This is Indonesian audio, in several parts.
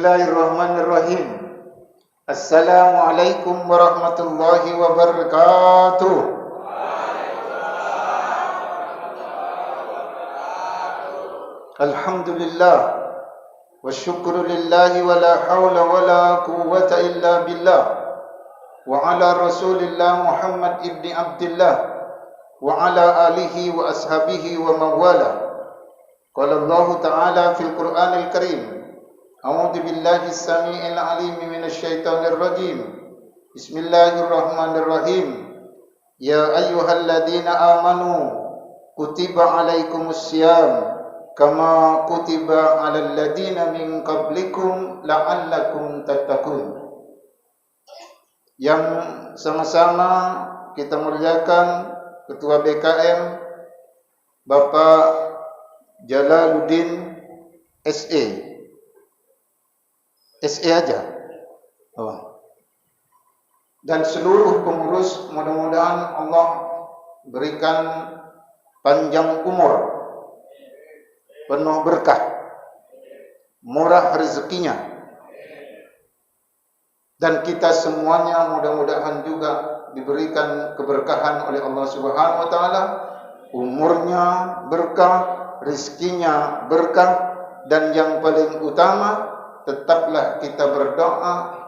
Bismillahirrahmanirrahim. Assalamualaikum warahmatullahi wabarakatuh. Alhamdulillah wa syukru lillahi wa la hawla wa la quwwata illa billah wa ala rasulillah Muhammad ibni Abdullah wa ala alihi wa ashabihi wa mawala. Qala Allah Ta'ala fil Qur'anil Karim, a'udzu billahi as-sami'il 'alim minasy syaithanir rajim. Bismillahirrahmanirrahim. Ya ayyuhalladzina amanu kutiba 'alaikumus syiyam kama kutiba 'alal ladzina min qablikum la'allakum tattaqun. Yang sama-sama kita muliakan Ketua BKM Bapak Jalaluddin SE. SE aja. Dan seluruh pengurus, mudah-mudahan Allah berikan panjang umur, penuh berkah, murah rezekinya, dan kita semuanya mudah-mudahan juga diberikan keberkahan oleh Allah Subhanahu wa taala, umurnya berkah, rezekinya berkah, dan yang paling utama tetaplah kita berdoa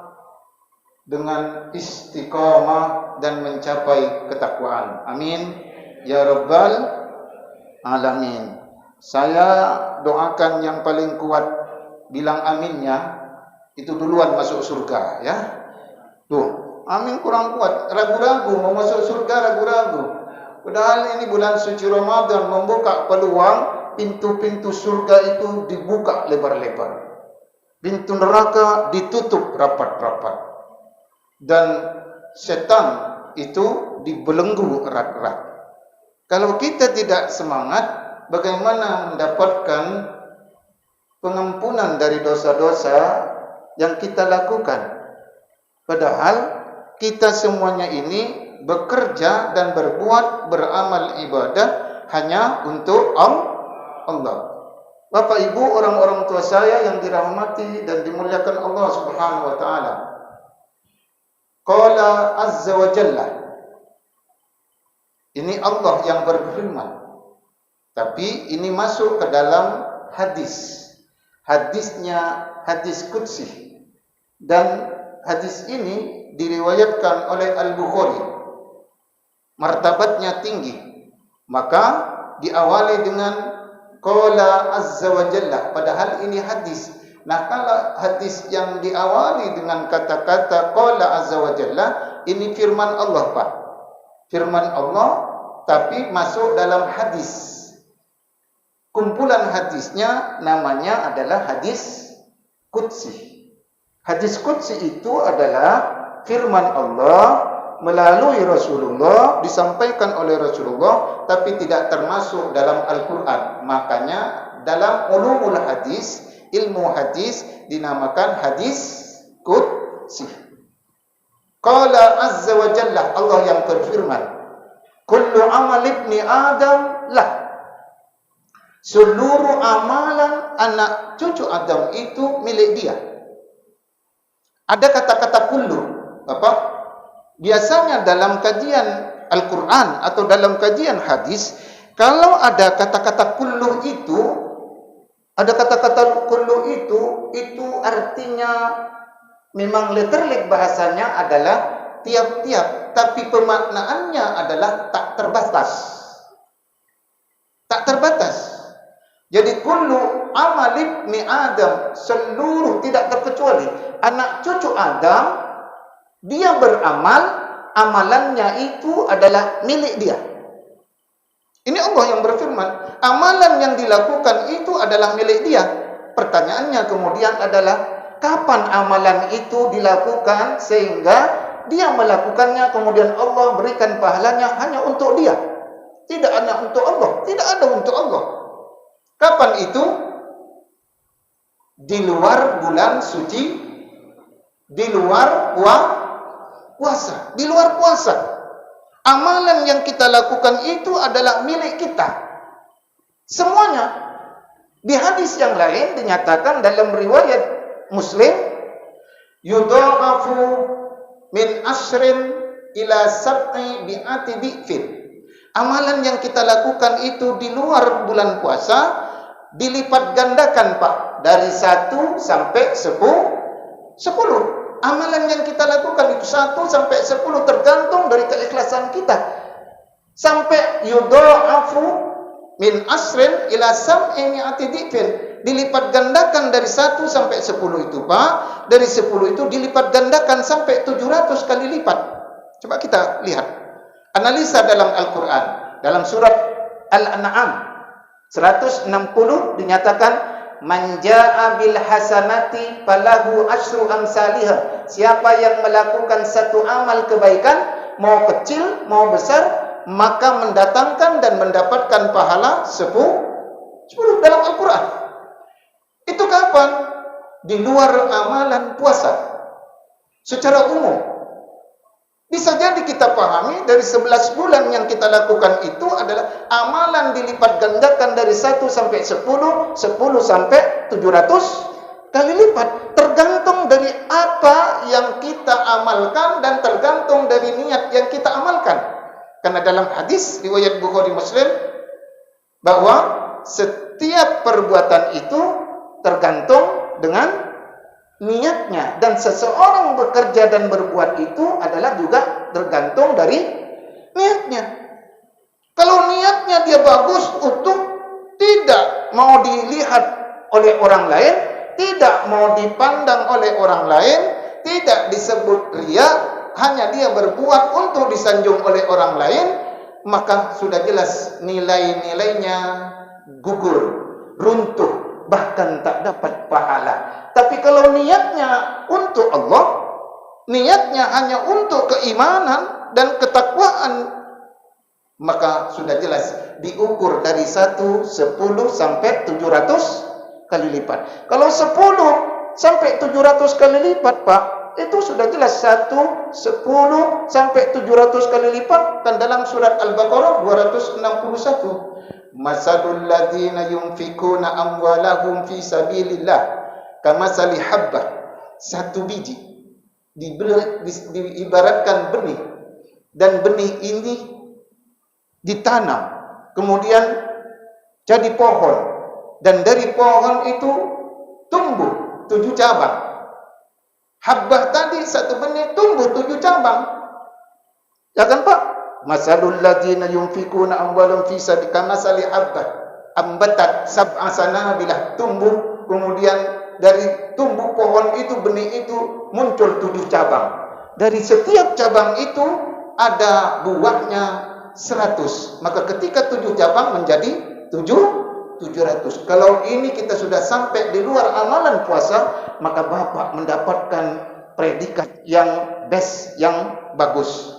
dengan istiqamah dan mencapai ketakwaan. Amin ya rabbal alamin. Saya doakan yang paling kuat bilang aminnya itu duluan masuk surga, ya. Tuh, amin kurang kuat, ragu-ragu mau masuk surga, ragu-ragu. Padahal ini bulan suci Ramadan membuka peluang pintu-pintu surga itu dibuka lebar-lebar. Pintu neraka ditutup rapat-rapat. Dan setan itu dibelenggu erat-erat. Kalau kita tidak semangat, bagaimana mendapatkan pengampunan dari dosa-dosa yang kita lakukan? Padahal kita semuanya ini bekerja dan berbuat, beramal ibadah hanya untuk Allah. Bapak Ibu, orang-orang tua saya yang dirahmati dan dimuliakan Allah Subhanahu wa taala. Qala azza wa jalla. Ini Allah yang berfirman. Tapi ini masuk ke dalam hadis. Hadisnya hadis qudsi. Dan hadis ini diriwayatkan oleh Al-Bukhari. Martabatnya tinggi. Maka diawali dengan qala azza wa jalla, padahal ini hadis. Nah, kalau hadis yang diawali dengan kata-kata qala azza wa jalla, ini firman Allah, Pak. Firman Allah tapi masuk dalam hadis. Kumpulan hadisnya namanya adalah hadis qudsi. Hadis qudsi itu adalah firman Allah melalui Rasulullah, disampaikan oleh Rasulullah, tapi tidak termasuk dalam Al-Quran. Makanya dalam ulumul hadis, ilmu hadis dinamakan hadis qudsi. Qala azza wa jalla, Allah yang berfirman, kullu amal ibni Adam lah. Seluruh amalan anak cucu Adam itu milik dia. Ada kata-kata kullu, Bapak. Biasanya dalam kajian Al-Quran atau dalam kajian hadis, kalau ada kata-kata kullu itu, itu artinya memang letterlik bahasanya adalah tiap-tiap, tapi pemaknaannya adalah tak terbatas. Tak terbatas. Jadi kullu amal ibni Adam, seluruh tidak terkecuali anak cucu Adam, dia beramal, amalannya itu adalah milik dia. Ini Allah yang berfirman, amalan yang dilakukan itu adalah milik dia. Pertanyaannya kemudian adalah, kapan amalan itu dilakukan sehingga dia melakukannya, kemudian Allah berikan pahalanya hanya untuk dia, tidak hanya untuk Allah, tidak ada untuk Allah. Kapan itu? Di luar bulan suci, di luar puasa, di luar puasa. Amalan yang kita lakukan itu adalah milik kita. Semuanya. Di hadis yang lain dinyatakan dalam riwayat Muslim, yudha'afu min asrin ila sab'i bi'ati di'fin. Amalan yang kita lakukan itu di luar bulan puasa dilipat gandakan, Pak, dari 1 sampai 10. Amalan yang kita lakukan itu 1 sampai 10 tergantung dari keikhlasan kita. Sampai yudha'afu min asrin ila sab'i mi'ati di'fin, dilipat gandakan dari 1 sampai 10 itu, Pak. Dari 10 itu dilipat gandakan sampai 700 kali lipat. Coba kita lihat. Analisa dalam Al-Quran, dalam surat Al-An'am 160 dinyatakan, man jaa'a bil hasanati falahu asyru amsalihha. Siapa yang melakukan satu amal kebaikan, mau kecil mau besar, maka mendatangkan dan mendapatkan pahala 10 dalam Al-Quran. Itu kapan? Di luar amalan puasa. Secara umum bisa jadi kita pahami dari 11 bulan yang kita lakukan itu adalah amalan dilipat gandakan dari 1 sampai 10, 10 sampai 700 kali lipat. Tergantung dari apa yang kita amalkan dan tergantung dari niat yang kita amalkan. Karena dalam hadis riwayat Bukhari Muslim bahwa setiap perbuatan itu tergantung dengan niatnya, dan seseorang bekerja dan berbuat itu adalah juga tergantung dari niatnya. Kalau niatnya dia bagus untuk tidak mau dilihat oleh orang lain, tidak mau dipandang oleh orang lain, tidak disebut riya, hanya dia berbuat untuk disanjung oleh orang lain, maka sudah jelas nilai-nilainya gugur, runtuh, bahkan tak dapat pahala. Tapi kalau niatnya untuk Allah, niatnya hanya untuk keimanan dan ketakwaan, maka sudah jelas diukur dari 1, 10 sampai 700 kali lipat. Kalau 10 sampai 700 kali lipat, Pak, itu sudah jelas 1, 10 sampai 700 kali lipat. Dan dalam surat Al-Baqarah 261, masalul ladzina yunfikuna amwalahum fi sabilillah kamasali habbah, satu biji diibaratkan benih, dan benih ini ditanam kemudian jadi pohon, dan dari pohon itu tumbuh 7 cabang. Habbah tadi satu benih tumbuh 7 cabang, ya kan, Pak? Masalul ladzina yunfikuna amwalahum fi sabilillah kamasali habbah ambatat sab'a sanabilah, tumbuh kemudian dari tumbuh pohon itu, benih itu muncul 7 cabang. Dari setiap cabang itu ada buahnya 100. Maka ketika 7 cabang menjadi 700. Kalau ini kita sudah sampai di luar amalan puasa, maka Bapak mendapatkan predikat yang best, yang bagus.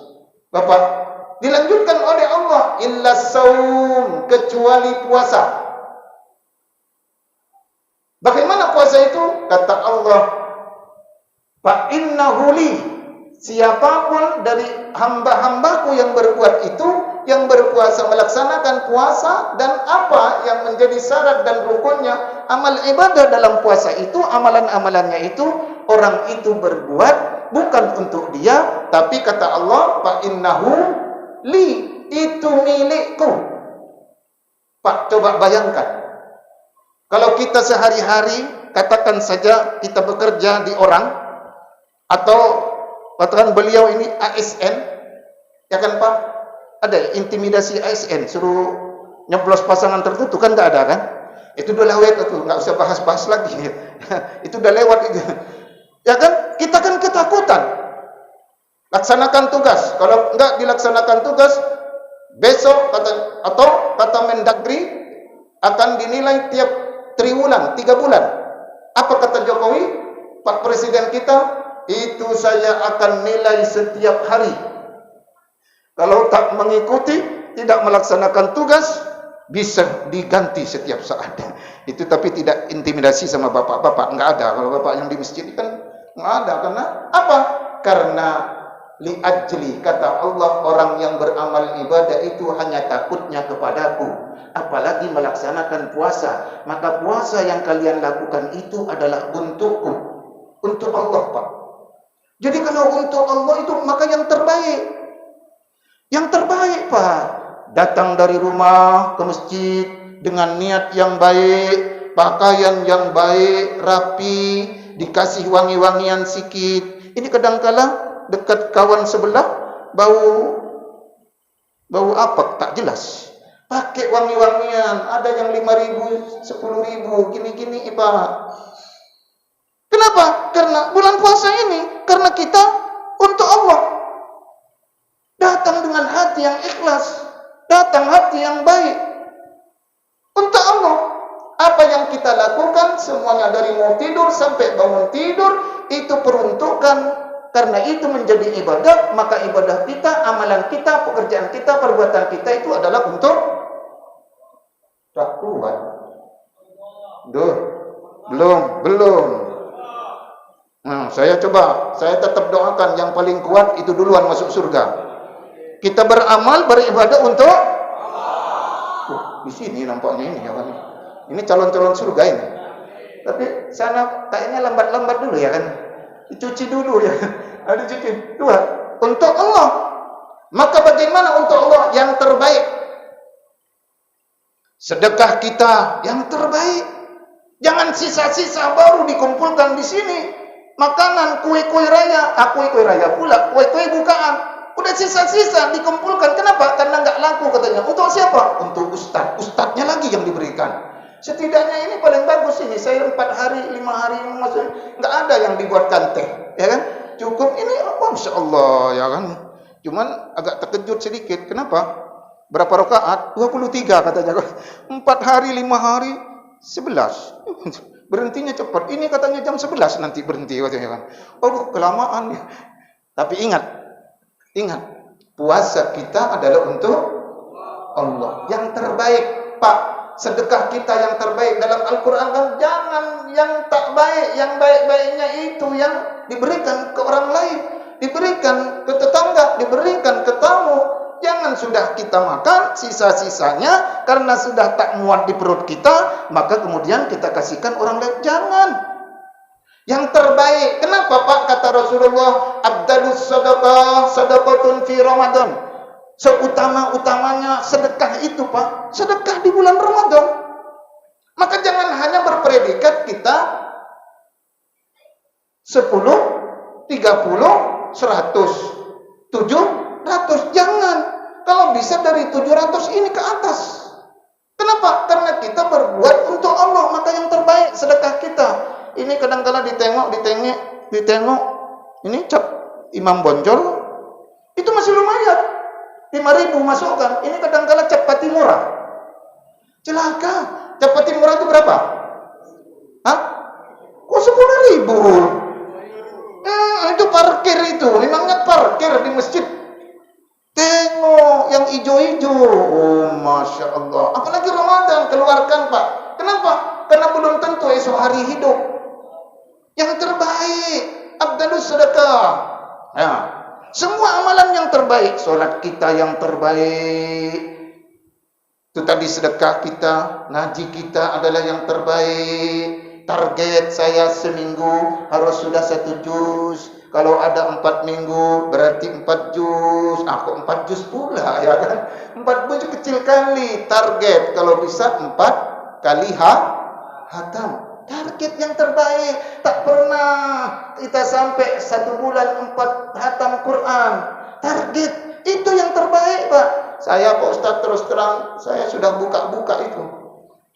Bapak dilanjutkan oleh Allah, illa saum, kecuali puasa. Bagaimana puasa itu? Kata Allah, fa innahu li, siapapun dari hamba-hambaku yang berbuat itu, yang berpuasa, melaksanakan puasa, dan apa yang menjadi syarat dan rukunnya amal ibadah dalam puasa itu, amalan-amalannya itu, orang itu berbuat bukan untuk dia, tapi kata Allah, fa innahu li, itu milikku. Pak, coba bayangkan, kalau kita sehari-hari, katakan saja kita bekerja di orang, atau katakan beliau ini ASN, ya kan, Pak? Ada intimidasi ASN, suruh nyoblos pasangan tertentu, kan nggak ada, kan? Itu udah lewat, itu nggak usah bahas-bahas lagi. Itu udah lewat itu. Ya kan? Kita kan ketakutan. Laksanakan tugas. Kalau nggak dilaksanakan tugas, besok kata Mendagri akan dinilai tiap triwulan, 3 bulan. Apa kata Jokowi, Pak Presiden kita? Itu saya akan nilai setiap hari. Kalau tak mengikuti, tidak melaksanakan tugas, bisa diganti setiap saat. Itu tapi tidak intimidasi sama bapak-bapak, nggak ada. Kalau bapak yang di masjid kan nggak ada. Karena apa? Karena li'ajli, kata Allah, orang yang beramal ibadah itu hanya takutnya kepadaku. Apalagi melaksanakan puasa, maka puasa yang kalian lakukan itu adalah untukku. Untuk Allah, Pak. Jadi kalau untuk Allah itu maka yang terbaik. Yang terbaik, Pak. Datang dari rumah ke masjid dengan niat yang baik, pakaian yang baik, rapi, dikasih wangi-wangian sikit. Ini kadangkala dekat kawan sebelah bau apa tak jelas. Pakai wangi-wangian, ada yang 5.000, 10.000, gini-gini, Pak. Kenapa? Karena bulan puasa ini, karena kita untuk Allah. Datang dengan hati yang ikhlas, datang hati yang baik. Untuk Allah. Apa yang kita lakukan, semuanya dari mau tidur sampai bangun tidur, itu peruntukan. Karena itu menjadi ibadah, maka ibadah kita, amalan kita, pekerjaan kita, perbuatan kita itu adalah untuk tak kuat. Belum. Nah, saya tetap doakan yang paling kuat itu duluan masuk surga. Kita beramal, beribadah untuk di sini nampaknya ini ya kan. Ini calon-calon surga ini. Tapi sana kayaknya lambat-lambat dulu ya kan. Dicuci dulu ya. Ada cuci. Dua. Untuk Allah. Maka bagaimana untuk Allah yang terbaik? Sedekah kita yang terbaik. Jangan sisa-sisa baru dikumpulkan di sini. Makanan, kue-kue raya, kue-kue raya pula, kue-kue bukaan. Udah sisa-sisa dikumpulkan. Kenapa? Karena enggak laku katanya. Untuk siapa? Untuk ustaz. Ustaznya lagi yang diberikan. Setidaknya ini paling bagus ini. Saya 4 hari, 5 hari masuk, enggak ada yang dibuatkan teh, ya kan? Cukup ini, Masya Allah, ya kan? Cuman agak terkejut sedikit. Kenapa? Berapa rakaat? 23 katanya. 4 hari, 5 hari, 11. Berhentinya cepat. Ini katanya jam 11 nanti berhenti katanya kan. Oh, kelamaan. Tapi ingat, puasa kita adalah untuk Allah. Yang terbaik, Pak. Sedekah kita yang terbaik dalam Al-Quran kan, jangan yang tak baik, yang baik-baiknya itu yang diberikan ke orang lain, diberikan ke tetangga, diberikan ke tamu. Jangan sudah kita makan sisa-sisanya karena sudah tak muat di perut kita, maka kemudian kita kasihkan orang lain. Jangan. Yang terbaik. Kenapa, Pak? Kata Rasulullah, Abdalus sadaqah sadaqatun fi Ramadan. Seutama-utamanya sedekah itu, Pak. Sedekah di bulan Ramadan. Maka jangan hanya berpredikat kita 10, 30, 100, 700. Jangan. Kalau bisa dari 700 ini ke atas. Kenapa? Karena kita berbuat untuk Allah. Maka yang terbaik sedekah kita. Ini kadang-kadang ditengok. Ini cap Imam Bonjol. Itu masih lumayan. 5.000 masukkan. Ini kadang-kadang cap Patimura. Celaka. Cap Patimura itu berapa? Hah? Kok 10.000? Itu parkir itu. Memangnya parkir di masjid. Tengok yang hijau-hijau. Oh, Masya Allah. Apalagi Ramadan, keluarkan, Pak. Kenapa? Karena belum tentu esok hari hidup. Yang terbaik, Abdalus sedekah. Ya. Semua amalan yang terbaik. Solat kita yang terbaik. Itu tadi sedekah kita. Ngaji kita adalah yang terbaik. Target saya seminggu harus sudah 1 juz. Kalau ada 4 minggu berarti 4 juz. Aku 4 juz pula, ya kan? 4 juz kecil kali. Target kalau bisa 4 kali hatam. Target yang terbaik. Tak pernah kita sampai 1 bulan 4 hatam Quran. Target itu yang terbaik, Pak. Saya, Pak Ustaz, terus terang, saya sudah buka-buka itu.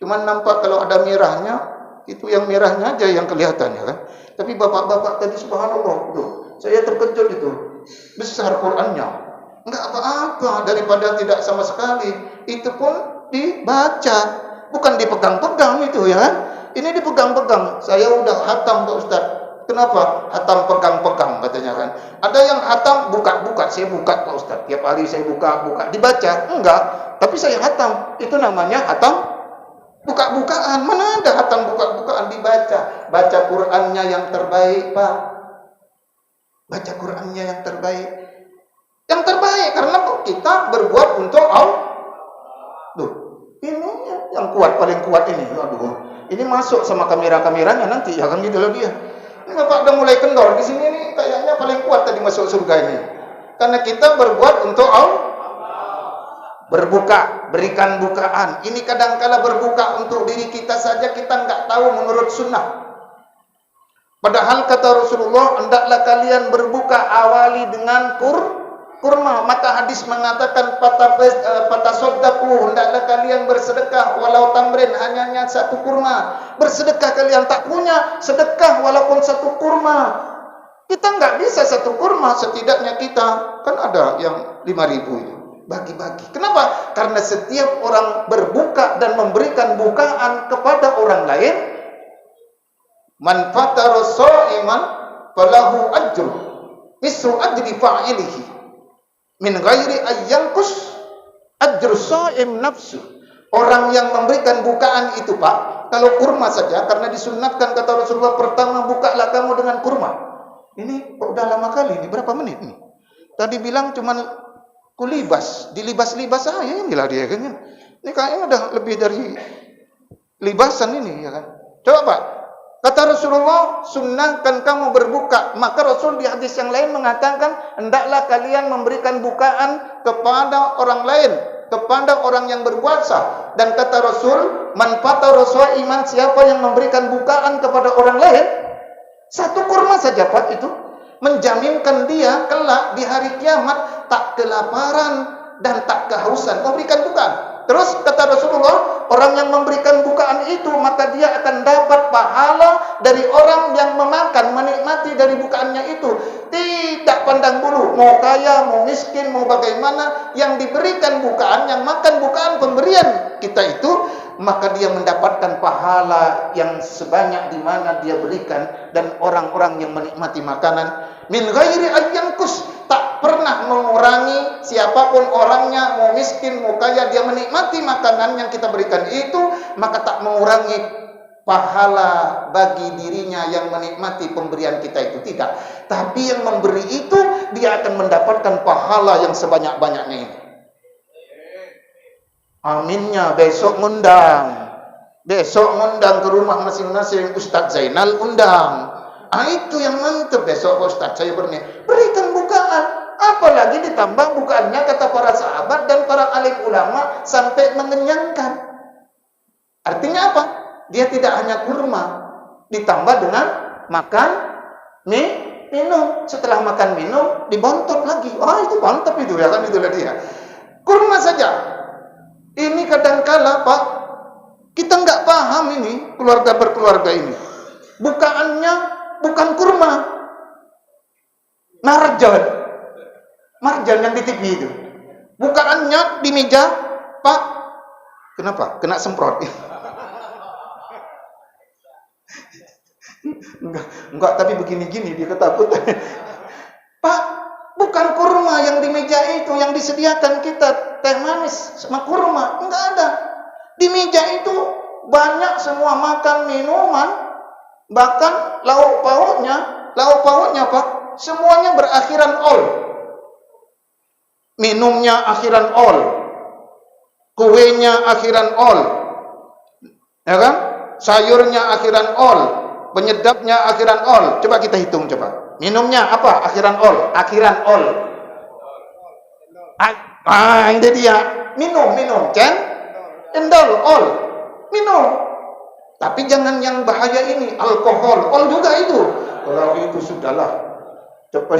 Cuman nampak kalau ada merahnya, itu yang merahnya aja yang kelihatan, ya kan? Tapi bapak-bapak tadi subhanallah, tuh, saya terkejut itu. Besar Qurannya. Enggak apa-apa daripada tidak sama sekali. Itu pun dibaca, bukan dipegang-pegang itu, ya kan? Ini dipegang-pegang. Saya udah hatam, Pak Ustaz. Kenapa? Hatam pegang-pegang katanya kan. Ada yang hatam buka-buka. Saya buka, Pak Ustaz. Tiap hari saya buka-buka. Dibaca? Enggak. Tapi saya hatam. Itu namanya hatam buka-bukaan. Mana ada hatam buka-bukaan? Dibaca. Baca Qur'annya yang terbaik, Pak. Baca Qur'annya yang terbaik. Yang terbaik karena kita berbuat untuk Allah. Tuh, ini yang kuat, paling kuat ini. Aduh. Ini masuk sama kamera-kameranya nanti, ya kan gitu loh dia. Bapak udah mulai kendor di sini nih, kayaknya paling kuat tadi masuk surga ini. Karena kita berbuat untuk Allah. Berbuka, berikan bukaan. Ini kadangkala berbuka untuk diri kita saja kita nggak tahu menurut sunnah. Padahal kata Rasulullah, hendaklah kalian berbuka awali dengan kurma. Maka hadis mengatakan patasodaku, hendaklah kalian bersedekah walau tamrin, hanya satu kurma. Bersedekah kalian tak punya, sedekah walaupun satu kurma. Kita nggak bisa satu kurma, setidaknya kita kan ada yang 5.000 itu. Bagi-bagi. Kenapa? Karena setiap orang berbuka dan memberikan bukaan kepada orang lain, man fatara sha'iman falahu ajru mislu ajri fa'ilihi min ghairi ayyanqus ajru sha'im nafsu. Orang yang memberikan bukaan itu, Pak, kalau kurma saja, karena disunnatkan kata Rasulullah, pertama bukalah kamu dengan kurma. Ini udah lama kali, ini berapa menit nih? Tadi bilang cuman kulibas, dilibas-libas aja inilah dia kan. Ini kayaknya udah lebih dari libasan ini ya kan. Coba Pak, kata Rasulullah, sunnahkan kamu berbuka. Maka Rasul di hadis yang lain mengatakan, hendaklah kalian memberikan bukaan kepada orang lain, kepada orang yang berpuasa. Dan kata Rasul, man fatara sha'iman, siapa yang memberikan bukaan kepada orang lain, satu kurma saja Pak, itu menjaminkan dia kelak di hari kiamat tak kelaparan dan tak kehausan. Memberikan bukaan. Terus kata Rasulullah, orang yang memberikan bukaan itu, maka dia akan dapat pahala dari orang yang memakan, menikmati dari bukaannya itu. Tidak pandang bulu, mau kaya, mau miskin, mau bagaimana, yang diberikan bukaan, yang makan bukaan pemberian kita itu, maka dia mendapatkan pahala yang sebanyak di mana dia berikan, dan orang-orang yang menikmati makanan min ghairi ayyanqus, tak pernah mengurangi siapapun orangnya, mau miskin, mau kaya, dia menikmati makanan yang kita berikan itu, maka tak mengurangi pahala bagi dirinya yang menikmati pemberian kita itu, tidak. Tapi yang memberi itu, dia akan mendapatkan pahala yang sebanyak-banyaknya ini. Aminnya besok ngundang. Besok ngundang ke rumah masing-masing, Ustadz Zainal undang. Itu yang mantap. Besok Ustadz saya berikan bukaan. Apalagi ditambah bukaannya kata para sahabat dan para alim ulama sampai mengenyangkan. Artinya apa? Dia tidak hanya kurma, ditambah dengan makan, minum. Setelah makan minum dibontot lagi. Itu mantap itu ya kan, itulah dia. Kurma saja. Ini kadangkala Pak, kita nggak paham ini keluarga berkeluarga ini. Bukaannya bukan kurma, marjan yang di TV itu. Bukaannya di meja, Pak. Kenapa? Kena semprot. Enggak, tapi begini-gini dia ketakutan. Pak, bukan kurma yang di meja itu yang disediakan kita, teh manis sama kurma, enggak ada. Di meja itu banyak semua makan minuman, bahkan lauk pauknya Pak, semuanya berakhiran ol. Minumnya akhiran ol, kuenya akhiran ol, ya kan? Sayurnya akhiran ol, penyedapnya akhiran ol. Coba kita hitung coba. Minumnya apa? Akhiran ol. Ini dia. Minum. Cendol, ol. Minum. Tapi jangan yang bahaya ini, alkohol. Ol juga itu. Kalau itu sudahlah. Coba.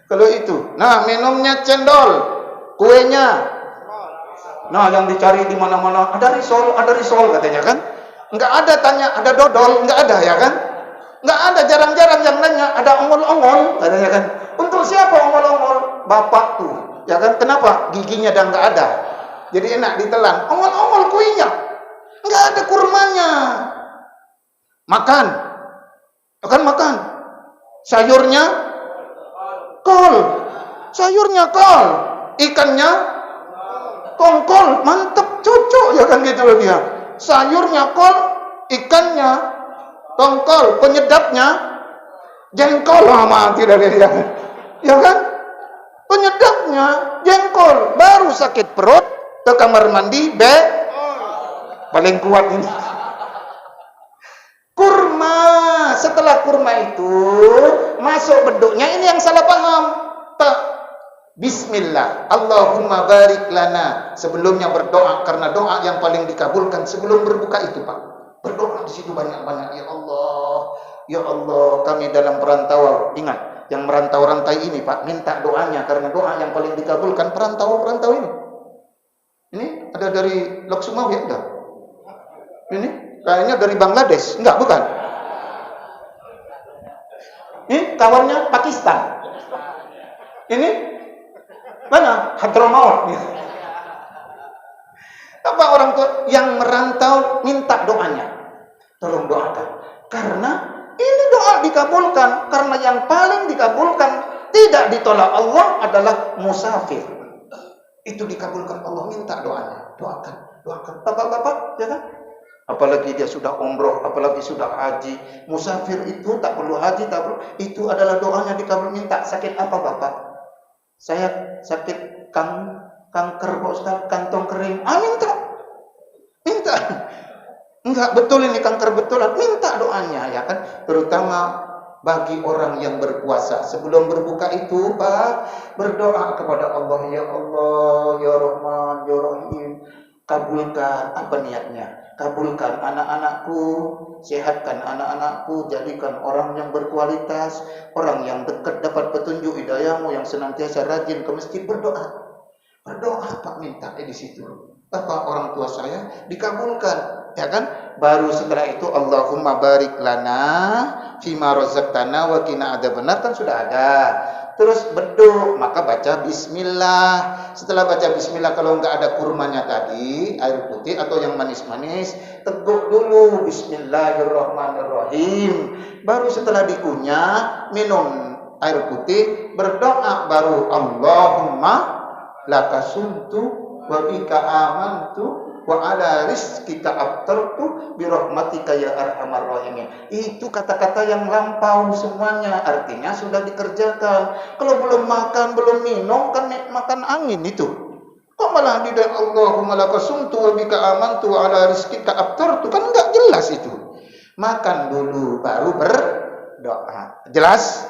Kalau itu. Nah, minumnya cendol. Kuenya. Nah, yang dicari di mana-mana. Ada risol katanya kan. Enggak ada tanya, ada dodol. Enggak ada ya kan. Enggak ada, jarang-jarang yang nanya. Ada ongol-ongol katanya kan. Untuk siapa ongol-ongol? Bapak tuh. Ya kan, kenapa? Giginya dan enggak ada. Jadi enak ditelan. Ongol-ongol kuenya. Enggak ada kurmanya. Makan. Sayurnya kol. Ikannya kongkol. Mantep, cocok ya kan gitu loh dia. Sayurnya kol, ikannya tongkol, penyedapnya jengkol. Mati dari dia. Ya kan? Penyedapnya jengkol. Baru sakit perut ke kamar mandi paling kuat ini kurma. Setelah ada kurma itu masuk beduknya, ini yang salah paham. Tak. Bismillah, Allahumma barik lana. Sebelumnya berdoa, karena doa yang paling dikabulkan sebelum berbuka itu, Pak. Berdoa di situ banyak-banyak. Ya Allah, kami dalam perantauan. Ingat, yang merantau-rantai ini, Pak, minta doanya, karena doa yang paling dikabulkan perantau-perantau ini. Ini ada dari Lok Sumawi, enggak? Ini kayaknya dari Bangladesh, enggak, bukan? Ini kawannya Pakistan. Ini mana? Hadramaut. Apa orang tua yang merantau minta doanya? Tolong doakan. Karena ini doa dikabulkan. Karena yang paling dikabulkan, tidak ditolak Allah, adalah musafir. Itu dikabulkan Allah, minta doanya. Doakan. Bapak-bapak, ya kan? Apalagi dia sudah umroh, apalagi sudah haji. Musafir itu tak perlu haji, tak perlu. Itu adalah doanya dikabul. Minta sakit apa, Bapak? Saya sakit kanker, Pak Ustaz, kantong kering. Minta. Enggak betul ini kanker betulan. Minta doanya, ya kan? Terutama bagi orang yang berpuasa. Sebelum berbuka itu, Pak, berdoa kepada Allah. Ya Allah, Ya Rahman, Ya Rahim. Kabulkan apa niatnya? Kabulkan anak-anakku, sehatkan anak-anakku, jadikan orang yang berkualitas, orang yang dekat dapat petunjuk hidayahmu, yang senantiasa rajin ke masjid. Berdoa Pak, minta di situ. Bapak orang tua saya dikabulkan, ya kan? Baru setelah itu Allahumma barik lana fima razaqtana wa qina adzabannar, kan sudah ada. Terus beduk, maka baca bismillah. Setelah baca bismillah, kalau enggak ada kurmanya tadi, air putih atau yang manis-manis, teguk dulu bismillahirrahmanirrahim. Baru setelah dikunyah, minum air putih, berdoa, baru Allahumma lakasumtu wa bika amantu wa ala rizqika aftartu bi rahmatika ya arhamar rahimin. Itu kata-kata yang lampau semuanya, artinya sudah dikerjakan. Kalau belum makan, belum minum, kan makan angin itu. Kok malah di Allahumma lakasumtu wa bika amantu wa ala rizqika aftartu, kan enggak jelas itu. Makan dulu baru berdoa. Jelas?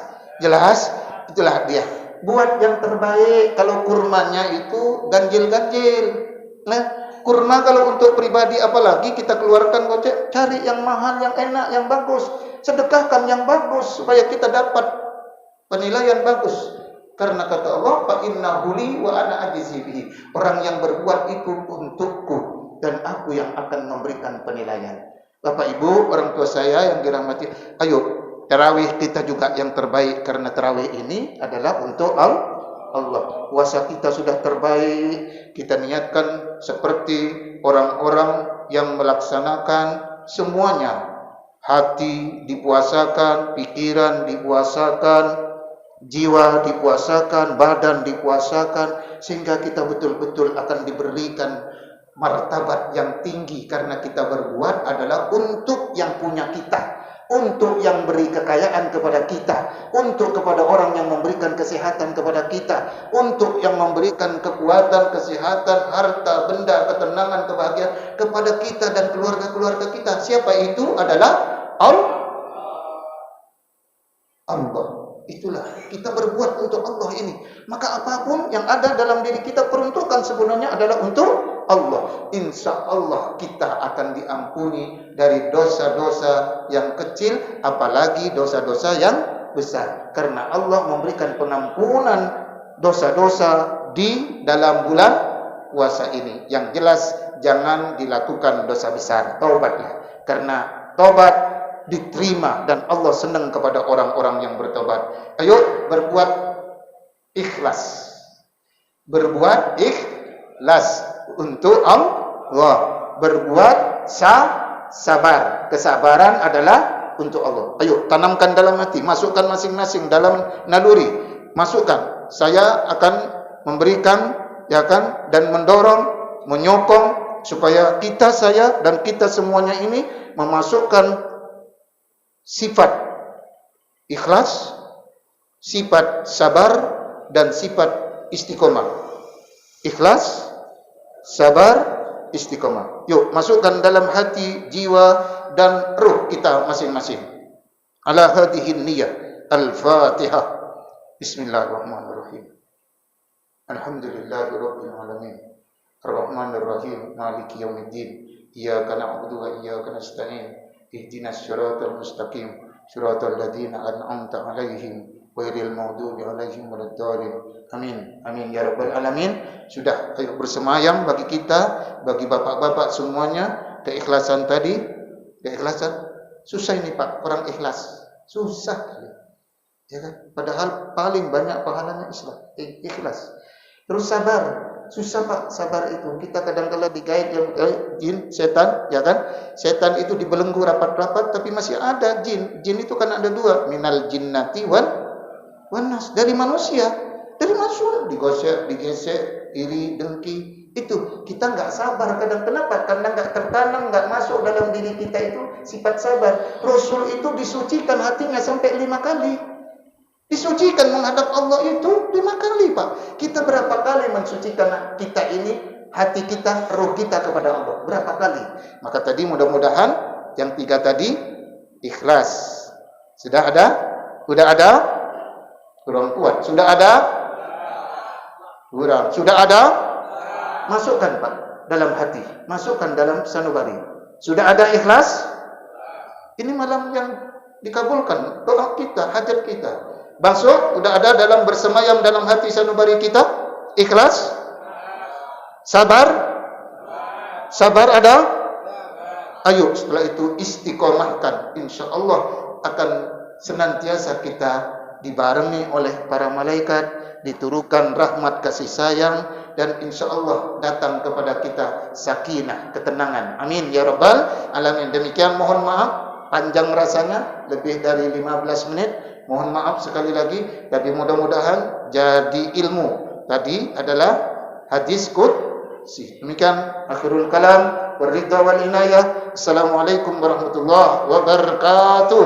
Itulah dia. Buat yang terbaik. Kalau kurmanya itu ganjil-ganjil. Nah, kurma kalau untuk pribadi apalagi kita keluarkan gocek, cari yang mahal, yang enak, yang bagus. Sedekahkan yang bagus supaya kita dapat penilaian bagus. Karena kata Allah, fa innahu li wa ana ajzi bihi. Orang yang berbuat itu untukku dan aku yang akan memberikan penilaian. Bapak Ibu, orang tua saya yang dirahmati, ayo tarawih kita juga yang terbaik, karena tarawih ini adalah untuk Allah. Puasa kita sudah terbaik, kita niatkan seperti orang-orang yang melaksanakan semuanya. Hati dipuasakan, pikiran dipuasakan, jiwa dipuasakan, badan dipuasakan, sehingga kita betul-betul akan diberikan martabat yang tinggi, karena kita berbuat adalah untuk yang punya kita, untuk yang beri kekayaan kepada kita, untuk kepada orang yang memberikan kesehatan kepada kita, untuk yang memberikan kekuatan, kesehatan, harta, benda, ketenangan, kebahagiaan kepada kita dan keluarga-keluarga kita. Siapa itu? Adalah Allah. Itulah kita berbuat untuk Allah ini. Maka apapun yang ada dalam diri kita peruntukan sebenarnya adalah untuk Allah. Insya Allah kita akan diampuni dari dosa-dosa yang kecil, apalagi dosa-dosa yang besar. Karena Allah memberikan penampunan dosa-dosa di dalam bulan puasa ini. Yang jelas jangan dilakukan dosa besar. Taubatlah. Karena taubat diterima dan Allah senang kepada orang-orang yang bertobat. Ayo berbuat ikhlas. Berbuat ikhlas untuk Allah. Berbuat sabar. Kesabaran adalah untuk Allah. Ayo tanamkan dalam hati, masukkan masing-masing dalam naluri. Masukkan. Saya akan memberikan, ya kan, dan mendorong, menyokong supaya saya dan kita semuanya ini memasukkan sifat ikhlas, sifat sabar, dan sifat istiqomah. Ikhlas, sabar, istiqomah. Yuk, masukkan dalam hati, jiwa, dan ruh kita masing-masing. ala hadhihi niyyah. Al-Fatihah. Bismillahirrahmanirrahim. Alhamdulillahirabbil alamin. Ar-Rahmanir Rahim. Maliki yaumiddin. Iyyaka na'budu wa iyyaka nasta'in. Ihdinas siratal mustaqim. Siratal ladzina an'amta 'alaihim ghairil maghdubi alaihim waladdallin. Amin. Amin ya rabbal alamin. Sudah, ayo bersemayam bagi kita, bagi bapak-bapak semuanya, keikhlasan tadi, keikhlasan. Susah ini Pak, orang ikhlas. Susah kali. Ya kan? Padahal paling banyak pahalanya ikhlas. Terus sabar. Susah Pak, sabar itu. Kita kadang-kala digait yang jin, setan, ya kan? Setan itu dibelenggu rapat-rapat, tapi masih ada jin. Jin itu kan ada dua, minal jinnati wan nas, dari manusia. Dari manusia digosek, digesek, iri, dengki. Itu kita nggak sabar kadang. Kenapa? Karena nggak tertanam, nggak masuk dalam diri kita itu sifat sabar. Rasul itu disucikan hatinya sampai 5 kali. Disucikan menghadap Allah itu 5 kali Pak. Kita berapa kali mensucikan kita ini, hati kita, roh kita kepada Allah? Berapa kali? Maka tadi mudah-mudahan yang 3 tadi ikhlas. Sudah ada? Sudah ada? Kurang kuat. Sudah ada? Kurang. Sudah ada? Masukkan Pak dalam hati. Masukkan dalam sanubari. Sudah ada ikhlas? Ini malam yang dikabulkan doa kita, hajat kita. Masuk, sudah ada dalam bersemayam dalam hati sanubari kita? Ikhlas? Sabar? Sabar ada? Ayo setelah itu istiqomahkan. InsyaAllah akan senantiasa kita dibarengi oleh para malaikat, diturunkan rahmat kasih sayang, dan insyaallah datang kepada kita sakinah, ketenangan. Amin ya rabbal alamin. Demikian, mohon maaf panjang rasanya, lebih dari 15 menit. Mohon maaf sekali lagi, tapi mudah-mudahan jadi ilmu. Tadi adalah hadis qudsi. Demikian akhirul kalam, waridha wal inayah. Assalamualaikum warahmatullahi wabarakatuh.